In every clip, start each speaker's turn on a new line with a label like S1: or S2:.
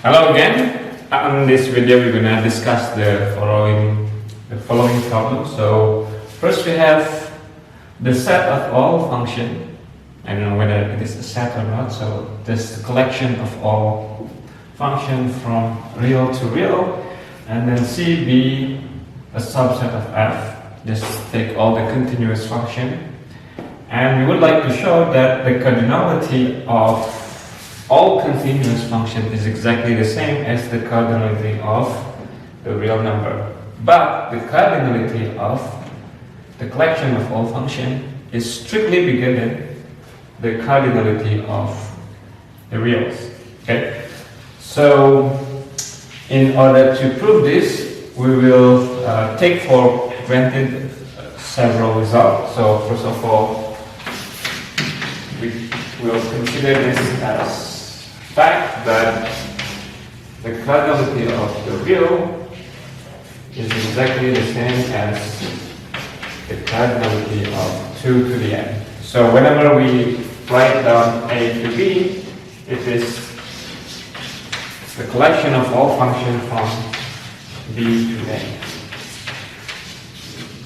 S1: Hello again. In this video, we're gonna discuss the following problem. So first, we have the set of all function. I don't know whether it is a set or not. So this is the collection of all function from real to real, and then C be a subset of F. Just take all the continuous function, and we would like to show that the cardinality of all continuous function is exactly the same as the cardinality of the real number. But the cardinality of the collection of all function is strictly bigger than the cardinality of the reals. Okay? So in order to prove this, we will take for granted several results. So first of all, we will consider this as fact that the cardinality of the real is exactly the same as the cardinality of 2 to the n. So whenever we write down a to b, it is the collection of all functions from b to n.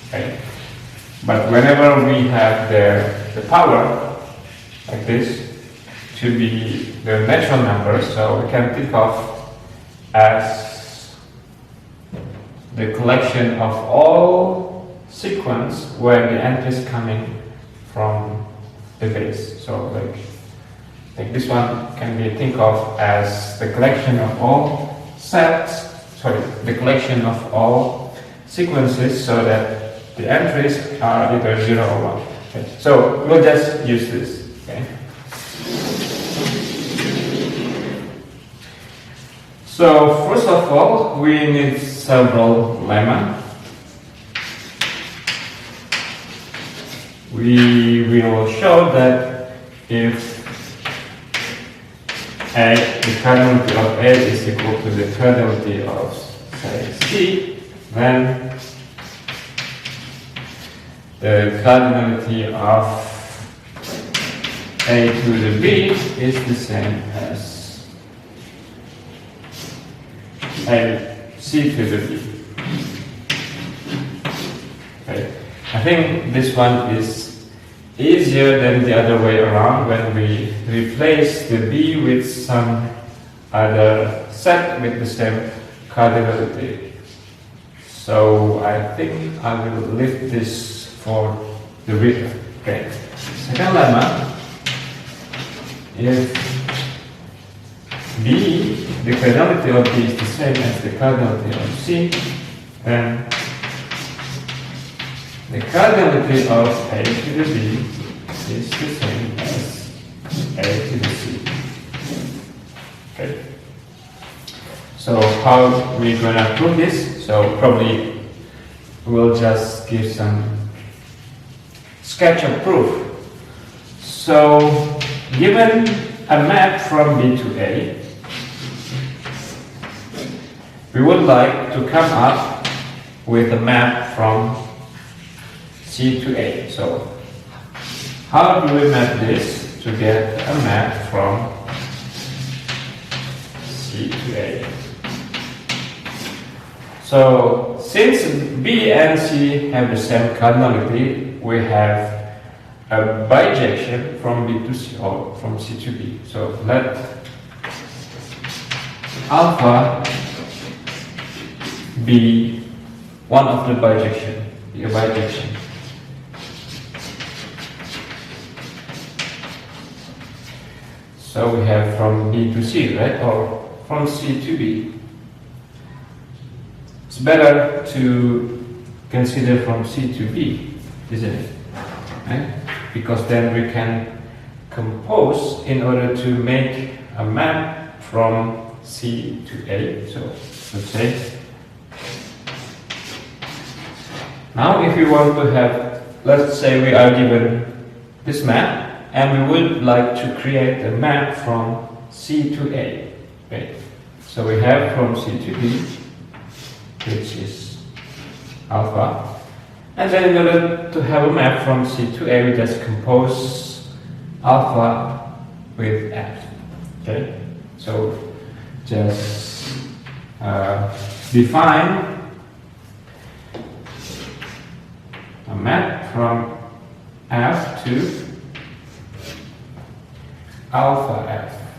S1: Okay. But whenever we have the power like this to be the natural numbers, so we can think of as the collection of all sequence where the entries coming from the base. So like this one can be think of as the collection of all the collection of all sequences so that the entries are either 0 or 1. Okay. So we'll just use this. Okay. So first of all, we need several lemma. We will show that if the cardinality of A is equal to the cardinality of, say, C, then the cardinality of A to the B is the same as C to the B. Okay. I think this one is easier than the other way around when we replace the B with some other set with the same cardinality. So I think I will leave this for the reader. Okay. Second lemma, if B, the cardinality of B is the same as the cardinality of C, then the cardinality of A to the B is the same as A to the C. Okay. So how are we gonna prove this? So probably we'll just give some sketch of proof. So given a map from B to A, we would like to come up with a map from C to A. So how do we map this to get a map from C to A? So since B and C have the same cardinality, we have a bijection from B to C or from C to B. So let alpha be one of the bijection, be a bijection. So we have from B to C, right? Or from C to B. It's better to consider from C to B, isn't it? Right? Because then we can compose in order to make a map from C to A. So let's say now if we want to have, let's say we are given this map and we would like to create a map from C to A. Okay. So we have from C to B, which is alpha. And then in order to have a map from C to A, we just compose alpha with F. Okay? So just define a map from F to alpha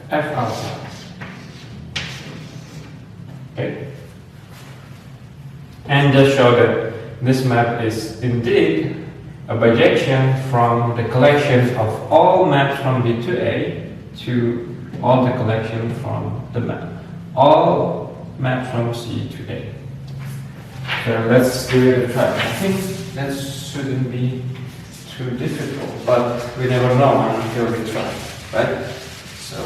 S1: F alpha. Okay? And just show that this map is indeed a bijection from the collection of all maps from B to A to all the collection from the map. All maps from C to A. So let's give it a try. I think that shouldn't be too difficult, but we never know until we try, right? So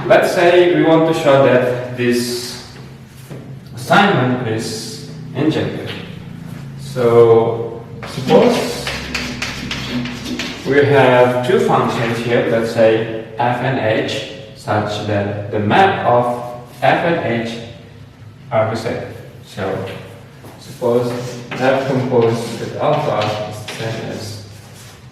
S1: let's say we want to show that this assignment is injective. So suppose we have two functions here, let's say f and h, such that the map of f and h are the same. So suppose f composed with alpha is the same as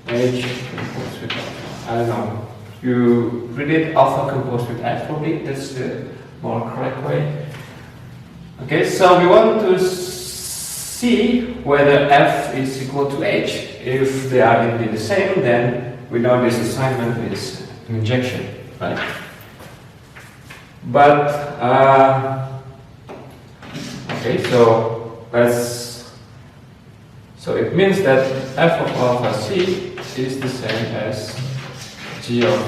S1: h composed with alpha. I don't know. You read it alpha composed with f probably, that's the more correct way. Okay, so we want to see whether f is equal to h. If they are indeed the same, then we know this assignment is an injection, right? But okay, so it means that f of alpha c is the same as g of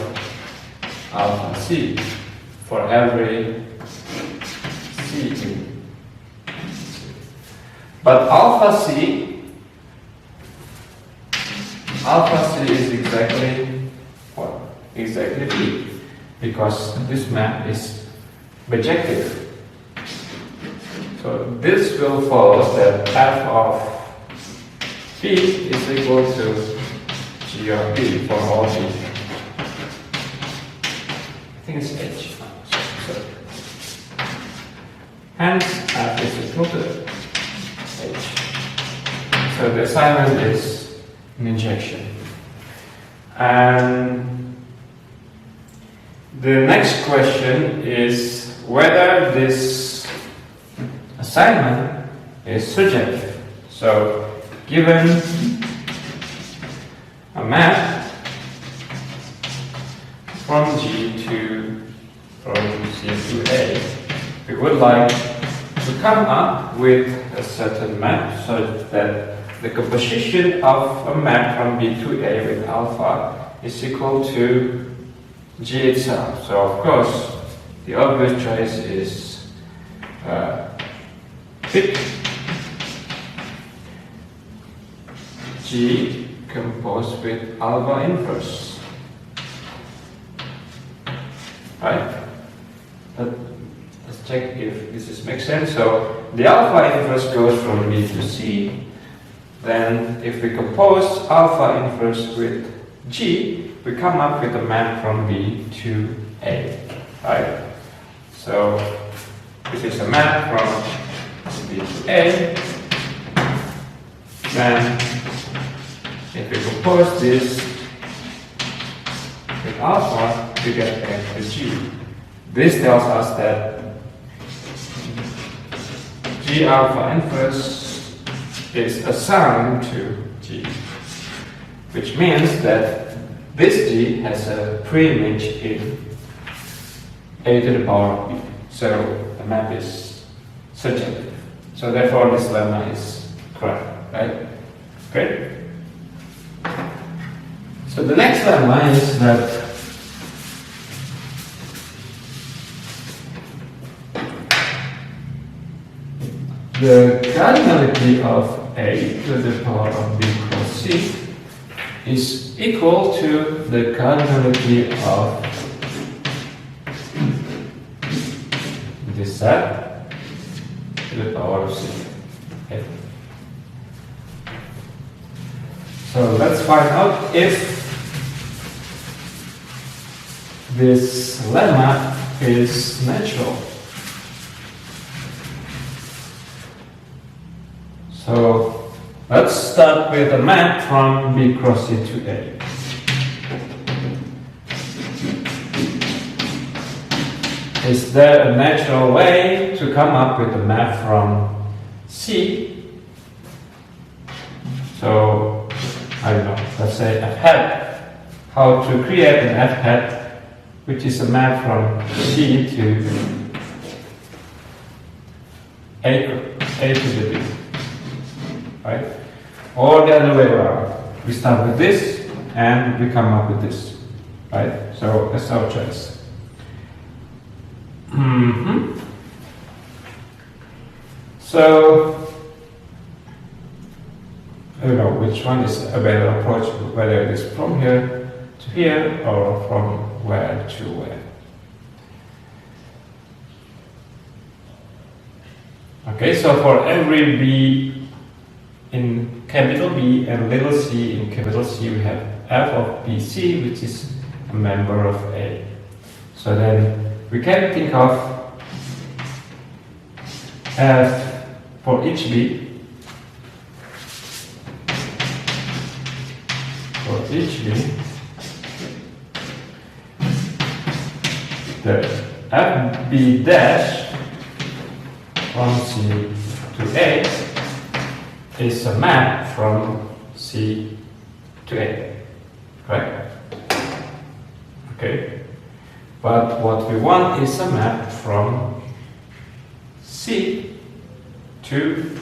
S1: alpha c for every c in C. But alpha c is exactly what? Exactly b, because this map is bijective. So this will follow that f of b is equal to g of b for all b. I think it's h. Sorry. Hence, f is equal to h. So the assignment is an injection. And the next question is whether this assignment is surjective. So, given a map from G to C to A, we would like to come up with a certain map such that the composition of a map from B to A with alpha is equal to G itself. So of course, the obvious choice is pick G composed with alpha inverse. Right? But let's check if this makes sense. So the alpha inverse goes from B to C. Then if we compose alpha inverse with G, we come up with a map from B to A. Right? So this is a map from B to A. Then if we compose this with alpha, we get A to G. This tells us that G alpha inverse is assigned to G, which means that this G has a pre-image in A to the power of B. So the map is surjective. So therefore this lemma is correct, right? Great. So the next lemma is that the cardinality of A to the power of B cross C is equal to the cardinality of this set to the power of C. Okay. So let's find out if this lemma is natural. So let's start with a map from B cross C to A. is there a natural way to come up with a map from C? So, I don't know, let's say f hat. How to create an f hat, which is a map from C to A to the B, right? Or the other way around. We start with this and we come up with this, right? So that's our choice. So I don't know which one is a better approach, whether it is from here to here or from where to where. Okay, so for every B in capital B and little c in capital C, we have f of BC, which is a member of A. So then we can think of f for each B, the fb dash from C to A is a map from C to A, correct? Okay, but what we want is a map from C to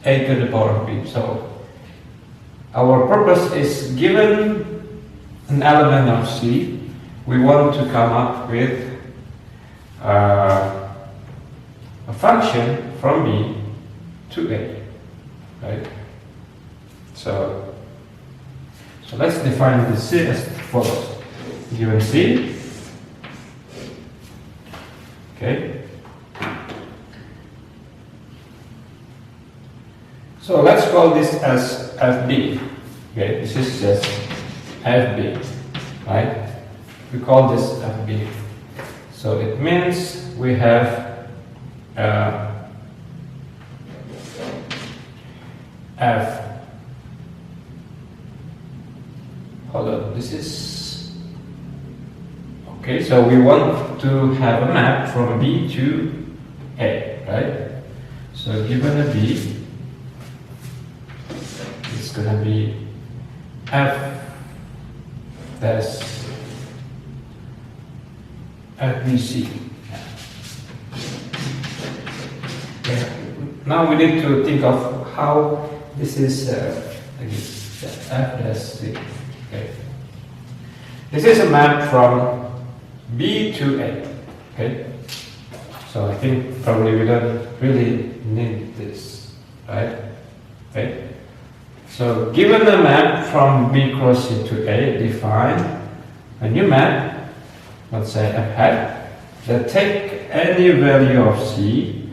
S1: A to the power of B. So our purpose is, given an element of C, we want to come up with a function from B to A, right? So let's define the C as follows. Given C, okay. So let's call this as FB. Okay, this is just FB, right? We call this FB. So it means we have F. Hold on, this is okay. So we want to have a map from B to A, right? So given a B, it's gonna be F dash FBC. Okay. Now we need to think of how this is F dash C. Okay. This is a map from B to A. Okay. So I think probably we don't really need this, right? Okay. So given the map from B cross C to A, define a new map, let's say f hat, that take any value of C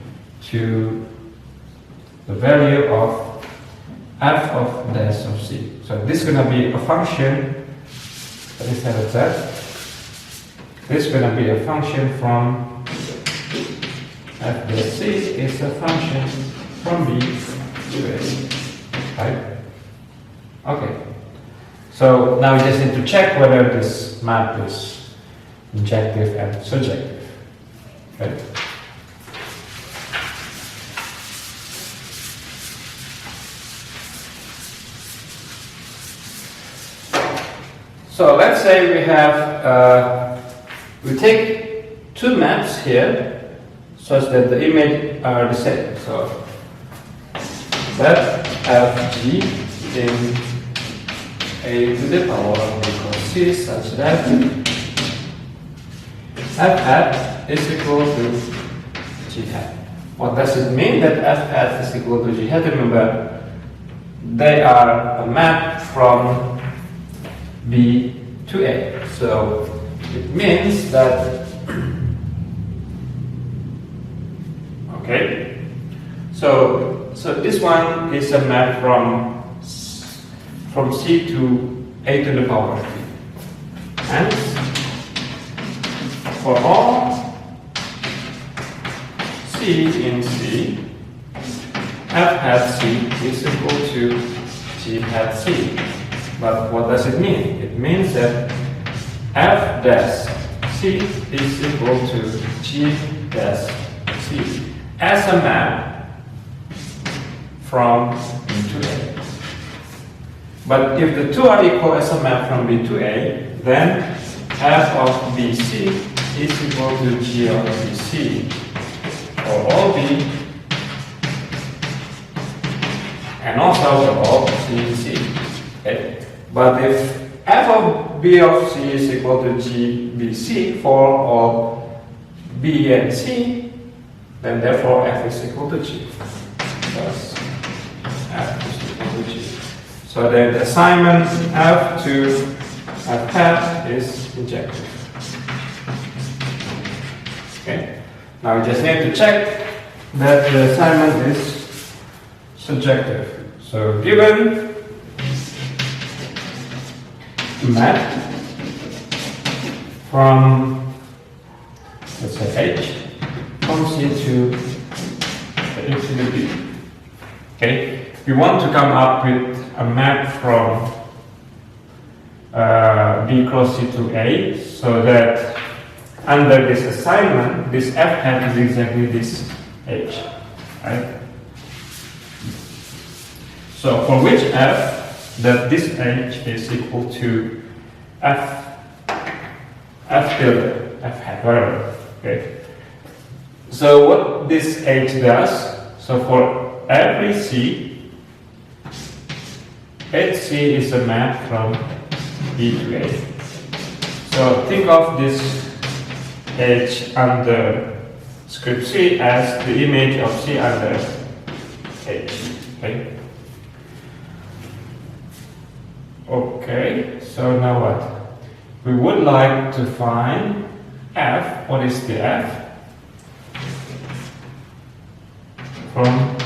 S1: to the value of f of dash of C. So this is going to be a function, instead of that, this is going to be a function from f dash C is a function from B to A, right? Okay, so now we just need to check whether this map is injective and surjective. Okay. So let's say we have we take two maps here such that the image are the same. So that FG in A to the power of B cross C such that f hat is equal to g hat. What does it mean that f hat is equal to g hat? Remember, they are a map from B to A. So it means that okay. So this one is a map from C to A to the power of B. And for all C in C, f hat C is equal to g hat C. But what does it mean? It means that f dash C is equal to G dash C as a map from B to A. But if the two are equal as a map from B to A, then f of BC is equal to G of BC for all B and also for all C and C. Okay? But if f of B of C is equal to G BC for all B and C, then therefore f is equal to G. Thus, f is equal to G. So the assignment f to f hat is injective. Okay. Now we just need to check that the assignment is surjective. So given map from, let's say H, from C to infinity B. Okay, we want to come up with a map from B cross C to A, so that under this assignment, this f hat is exactly this H, right? So for which f that this H is equal to f tilde, f hat, whatever. Okay. So what this H does, so for every C, HC is a map from B to A. So think of this H under script C as the image of C under H. Okay. Okay, so now what? We would like to find f. What is the f? From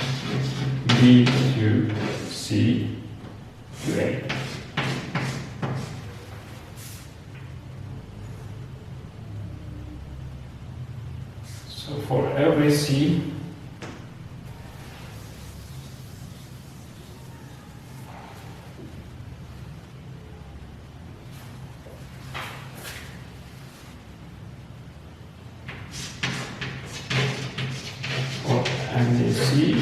S1: B to C to A. So for every C, and C,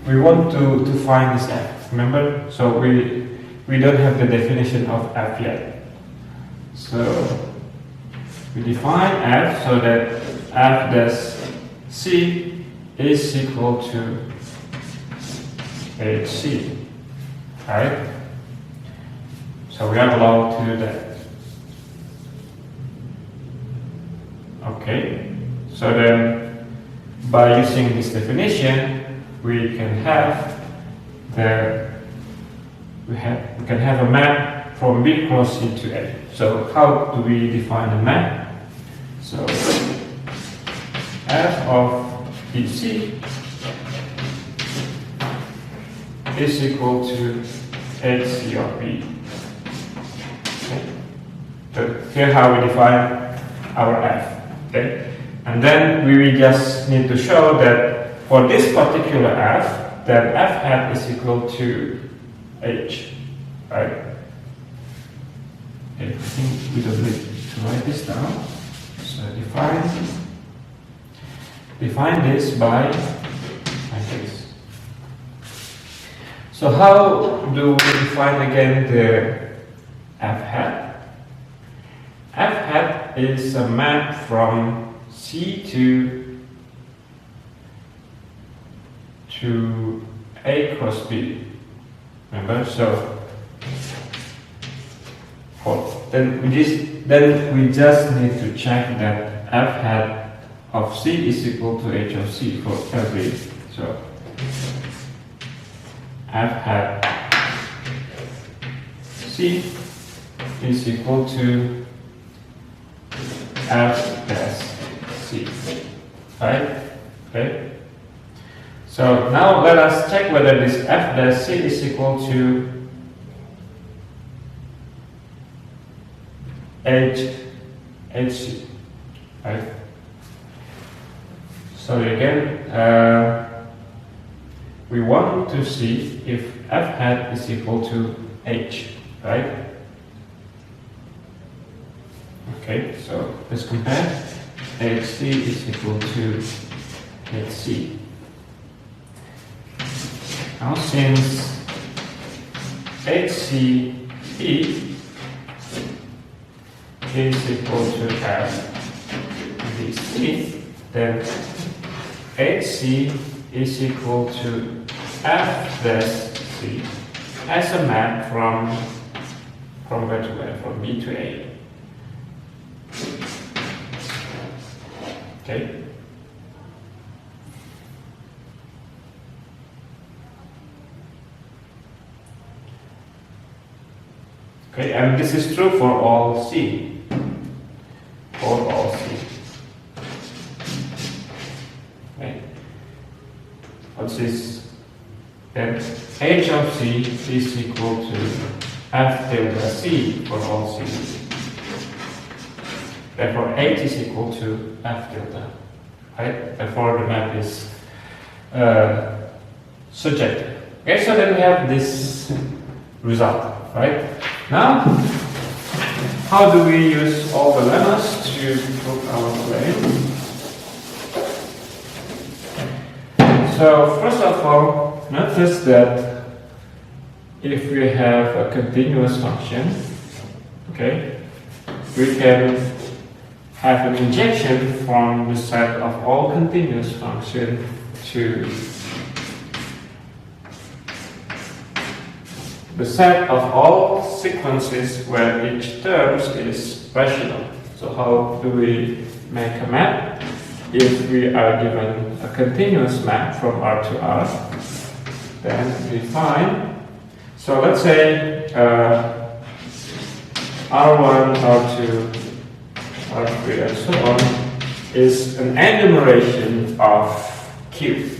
S1: we want to find this f. Remember, so we don't have the definition of f yet. So we define f so that f dash C is equal to HC, right? So we are allowed to do that. Okay, so then by using this definition, we can have we can have a map from B cross C to A. So how do we define a map? So f of BC is equal to HC of B. Okay. So here how we define our f. Okay. And then we will just need to show that for this particular f, then f hat is equal to H, right? Okay, I think we don't need to write this down. So define this by this. So how do we define again the f hat? F hat is a map from C to A cross B. Remember? So then we just need to check that f hat of C is equal to H of C for every. So f hat C is equal to f dash C, right? Okay. So now let us check whether this f dash C is equal to HC, right? So again, we want to see if f hat is equal to h, right? Okay, so let's compare. hc is equal to hc. Now since hc is equal to f dc, then hc is equal to f dash c as a map from where to where? From B to A. Okay. Okay, and this is true for all C. For all C. Okay. What's this? Then h of C is equal to f delta C for all C. Therefore, h is equal to f delta. Right? Therefore, the map is surjective. Okay, so then we have this result. Right? Now, how do we use all the lemmas to prove our claim? So, first of all, notice that if we have a continuous function, okay, we can have an injection from the set of all continuous functions to the set of all sequences where each term is rational. So how do we make a map? If we are given a continuous map from R to R, then we find, so let's say R1, R2, R3 and so on is an enumeration of Q.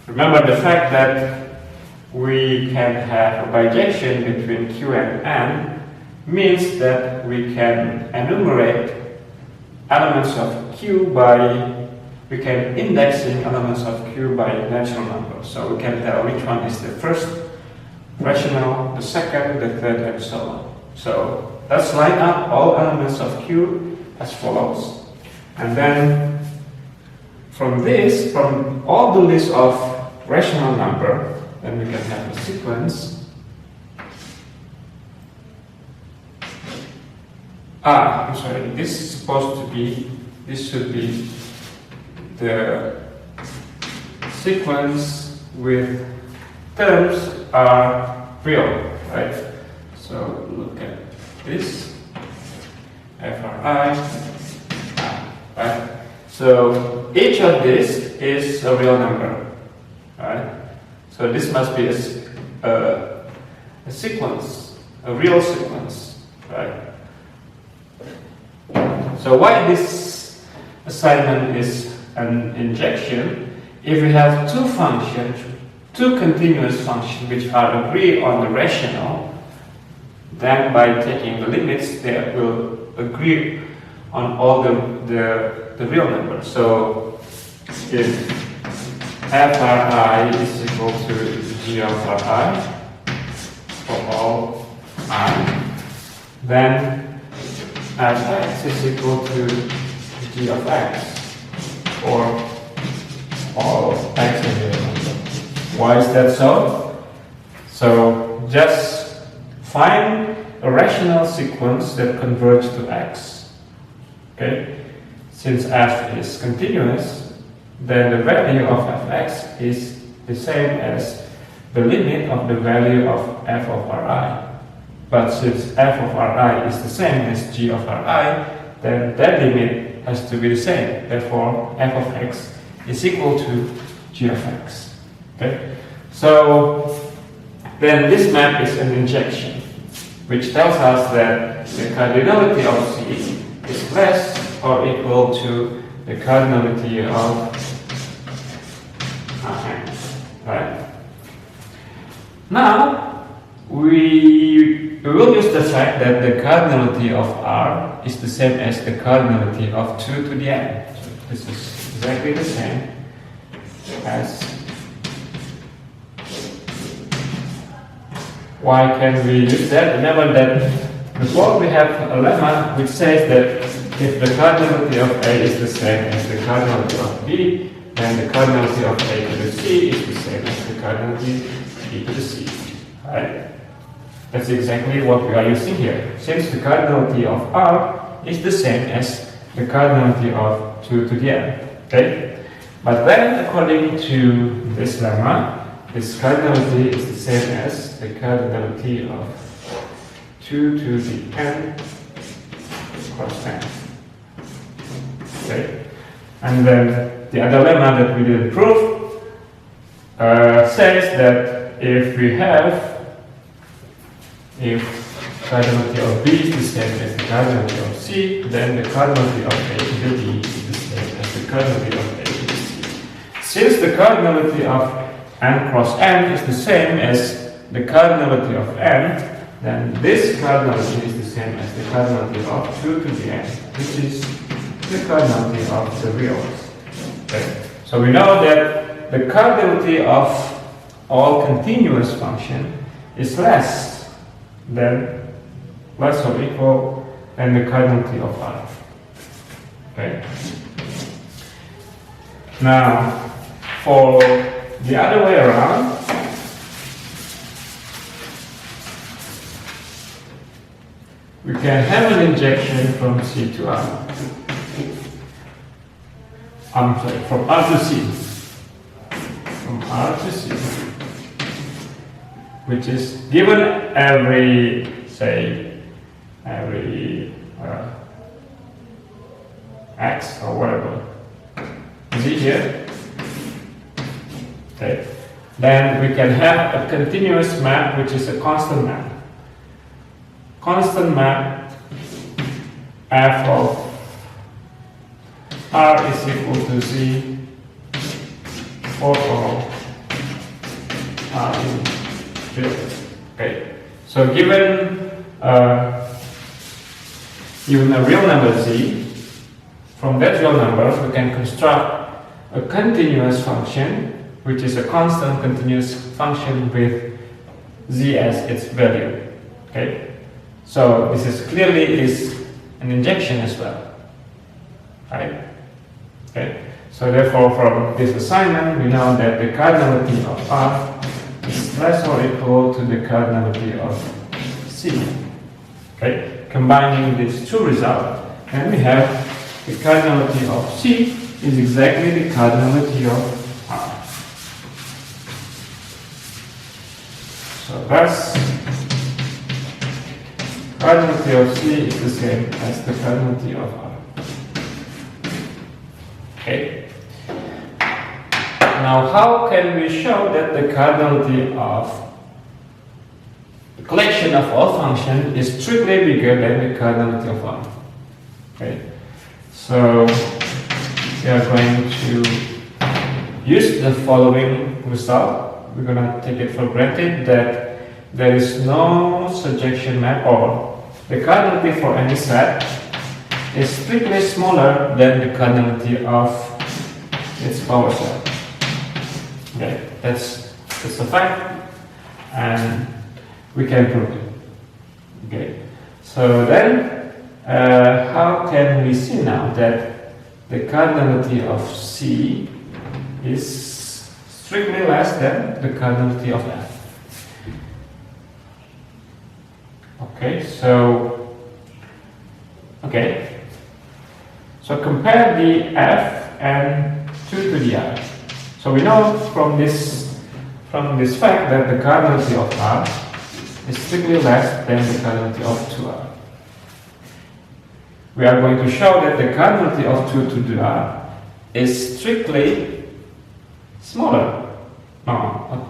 S1: Remember the fact that we can have a bijection between Q and N means that we can enumerate elements of Q by, we can indexing elements of Q by natural number. So we can tell which one is the first rational, the second, the third, and so on. So let's line up all elements of Q as follows. And then from this, from all the list of rational number, then we can have a sequence. I'm sorry, this is supposed to be, this should be the sequence with terms are real, right? So look at this, FRI, right? So each of this is a real number, right? So this must be a sequence, a real sequence, right? So why this assignment is an injection? If we have two functions, two continuous functions which are agree on the rational, then by taking the limits, they will agree on all the real numbers. So if FRI is equal to G of Ri for all I, then Fx is equal to G of X for all X in real number. Why is that so? So just find a rational sequence that converges to X. Okay? Since f is continuous, then the value of fx is the same as the limit of the value of f of Ri. But since f of Ri is the same as g of Ri, then that limit has to be the same. Therefore, f of x is equal to g of x. Okay? So then this map is an injection, which tells us that the cardinality of C is less or equal to the cardinality of N. Right? Now we will use the fact that the cardinality of R is the same as the cardinality of 2 to the n. So this is exactly the same. S. Why can we use that? Remember that before we have a lemma which says that if the cardinality of A is the same as the cardinality of B, then the cardinality of A to the C is the same as the cardinality of B to the C. Right? That's exactly what we are using here. Since the cardinality of R is the same as the cardinality of 2 to the n. Okay? But then, according to this lemma, this cardinality is the same as the cardinality of 2 to the n cross n. Okay? And then the other lemma that we didn't prove says that if cardinality of B is the same as the cardinality of C, then the cardinality of A to the B is the same as the cardinality of A to the C. Since the cardinality of n cross n is the same as the cardinality of n, then this cardinality is the same as the cardinality of 2 to the n, which is the cardinality of the reals. Okay? So we know that the cardinality of all continuous function is less or equal than the cardinality of R. Okay? Now, for the other way around, we can have an injection from C to R. I'm sorry, from R to C. From R to C. Which is given every x or whatever. Is it here? Okay. Then we can have a continuous map which is a constant map. Constant map f of R is equal to Z for all R in real. Okay. So given a real number Z, from that real number we can construct a continuous function which is a constant continuous function with Z as its value. Okay. So this is clearly an injection as well. Right? Okay. So therefore from this assignment we know that the cardinality of R is less or equal to the cardinality of C. Okay. Combining these two results, and we have the cardinality of C is exactly the cardinality of R. So thus, cardinality of C is the same as the cardinality of R. Okay. Now, how can we show that the cardinality of the collection of all functions is strictly bigger than the cardinality of R? Okay. So we are going to use the following result. We're going to take it for granted that there is no surjection map, or the cardinality for any set is strictly smaller than the cardinality of its power set. Okay, that's a fact, and we can prove it. Okay, so then how can we see now that the cardinality of C is strictly less than the cardinality of F? Okay, so compare the F and 2 to the R. So we know from this fact that the cardinality of R is strictly less than the cardinality of 2R. We are going to show that the cardinality of 2 to the R is strictly smaller. No,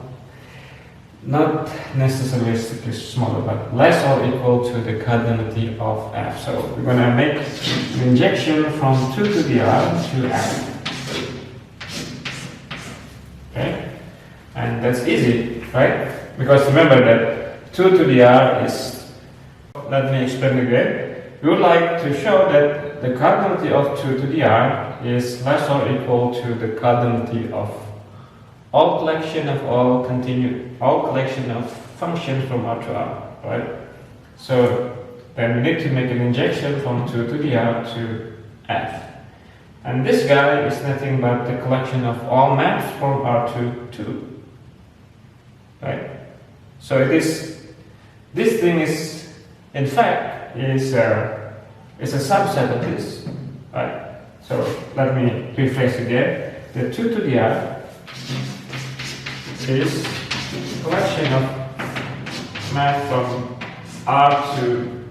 S1: not necessarily strictly smaller, but less or equal to the cardinality of F. So we're going to make an injection from 2 to the R to F. Okay? And that's easy, right? Because remember that 2 to the R is, let me explain again. We would like to show that the cardinality of 2 to the R is less or equal to the cardinality of all collection of functions from R to R, right? So then we need to make an injection from 2 to the R to F. And this guy is nothing but the collection of all maps from R to 2, right? So this thing is, in fact, is a subset of this, right? So let me rephrase again. The 2 to the R is a collection of map from R to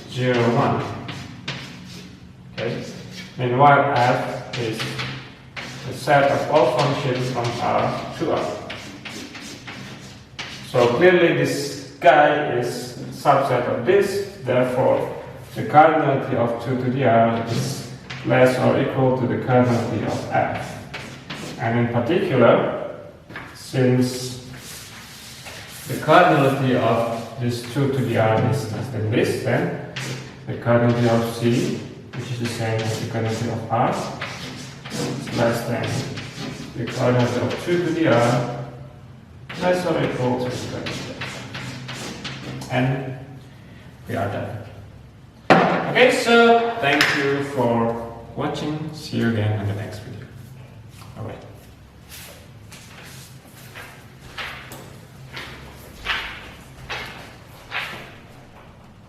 S1: 0, 1. Okay. Meanwhile, F is the set of all functions from R to R. So clearly this guy is a subset of this, therefore the cardinality of 2 to the R is less or equal to the cardinality of F. And in particular, since the cardinality of this 2 to the R is less than this, then the cardinality of C, which is the same as the cardinality of R, is less than the cardinality of 2 to the R, less or equal to the cardinality of R. And we are done. Okay, so thank you for watching. See you again in the next video. Alright.